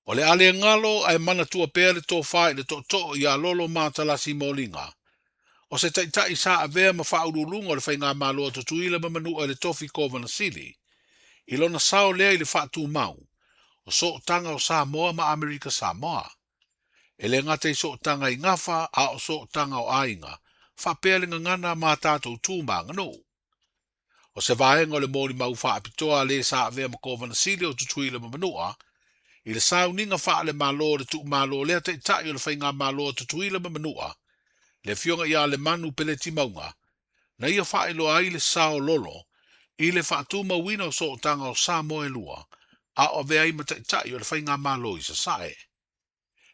O le ale ngalo ai Manatua pea le tō whai le tō ia lolo mātala si molinga. O se tai sa avea ma whaurulunga o le whainga māloa Tutuila ma Manu'a le Kovana Sili. I lona sao lea i le faatumau. O sootaga o Samoa ma Amerika Samoa. E le ngata i sootaga i ngafa a o sootaga o ainga. Whapea le ngangana ma tātou tūmangano. O se vaenga o le mōri mau whaapitoa le sa avea ma Kovana Sili o Tutuila ma Manu'a. I le sauninga wha le malo le tuumalo lea tai o le whainga malo Tutuila ma Manu'a. Le fionga ia le manu peleti maunga. Na ia wha ilo ai le sao lolo. I le faatumau wina o sootaga o Samoa e lua. A o vea ima tai o le whainga malo i sa sae.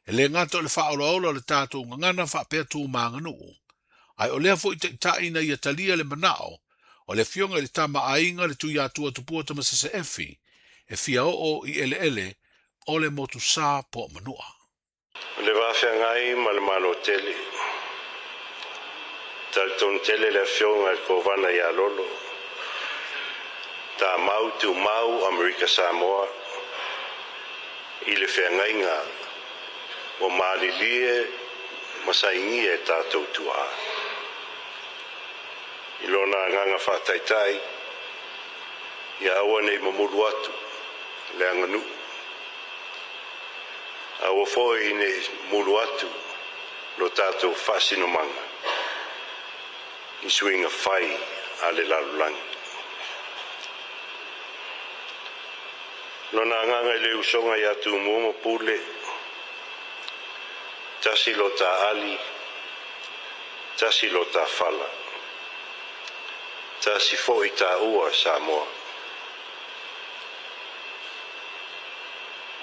E le ngata o le whaolaola o le tātou ngangana whapea tūmanganu. Ai o lea fo i tai na ia talia le manao. O le fionga le tama ainga le tui atua tupua tama se efi. E fia o I ele o le motu sā po Manu'a. Le wafia ngai ma le malo tele. Talton tele le fionga le kovana ia lolo. Ta mau tuumalo Amerika Samoa. I le whengainga o malilie masaingi e tātou tua. I lona nganga whataitai ia awa nei mamuru atu le anganu. Awa foi nei muru atu lo tātou whasinomanga. I suinga whai a le lalulangi. Lona nganga I le usonga ia tu mumo pule. Tasi lo ta ali. Tasi lo ta fala. Tasi fo I ta ua Samoa.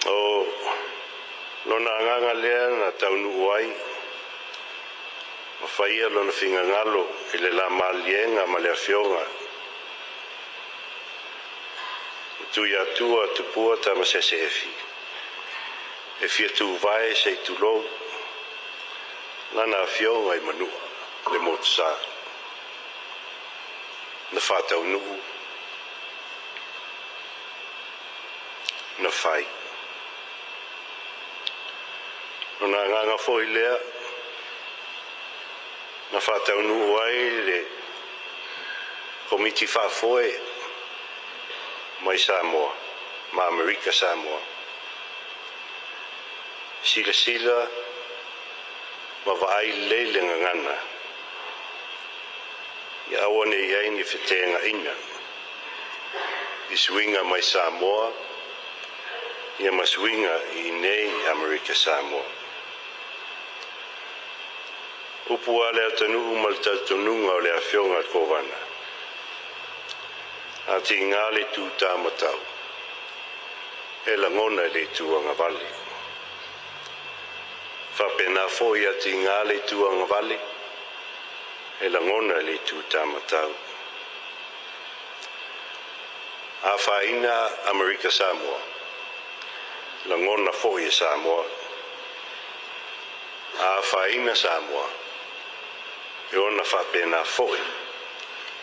O lona nganga lea na taunu uai. Ma whaia lona whinga ngalo I le la malienga ma le afionga. Tui atua tupua tama se efi. E fia tu vai se tu lo. Lana afionga I Manu'a le motu sa. Na whatau nuu. Na whai. Nona nganga foi lea. Na whatau nuu ai le komiti whafoe mai Samoa, ma Amerika Samoa. Sila ma vaai lele ngangana. Ia awane iai ni whetenga ina. I swinga mai Samoa, ia ma swinga I nei Amerika Samoa. Upua le atanu maltatununga o le afionga kovana. Ati ngale tu tamatau. E la ngona le tuanga vale. Whapena foi ati ngale tuanga vale. E la ngona le tu tamatau. A whaina Amerika Samoa. La ngona foi Samoa. A whaina Samoa. E ona whapena foi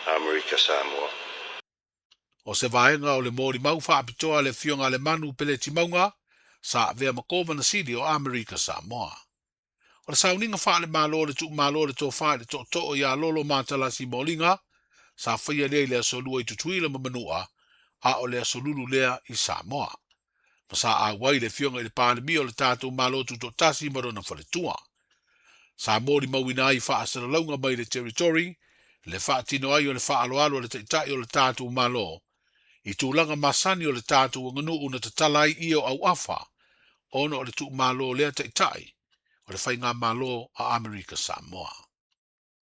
Amerika Samoa. O se vaenga o le mōri mau whaapitoa le fionga le manu peleti maunga, sa vea ma Kovana Sili o Amerika Samoa. O le sauninga wha le malo le tuumalo le tō whae le tō ia lolo mātala si molinga, sa whaia lea le asolua I Tutuila ma Manu'a, a o le asolulu lea I Samoa. Ma sa a wai le fionga I le pālemi o le tātou malo tu tōtasi marona whaletua. Sa mōri mauina I whaasara launga mai le territory, le whaatino ai o le whaaloalo le teitai o le tātou malo, I tūlanga masani o le tātou nganu una te talai I o au awha, ono o le tuumalo lea teitai, o le whainga malo a Amerika Samoa.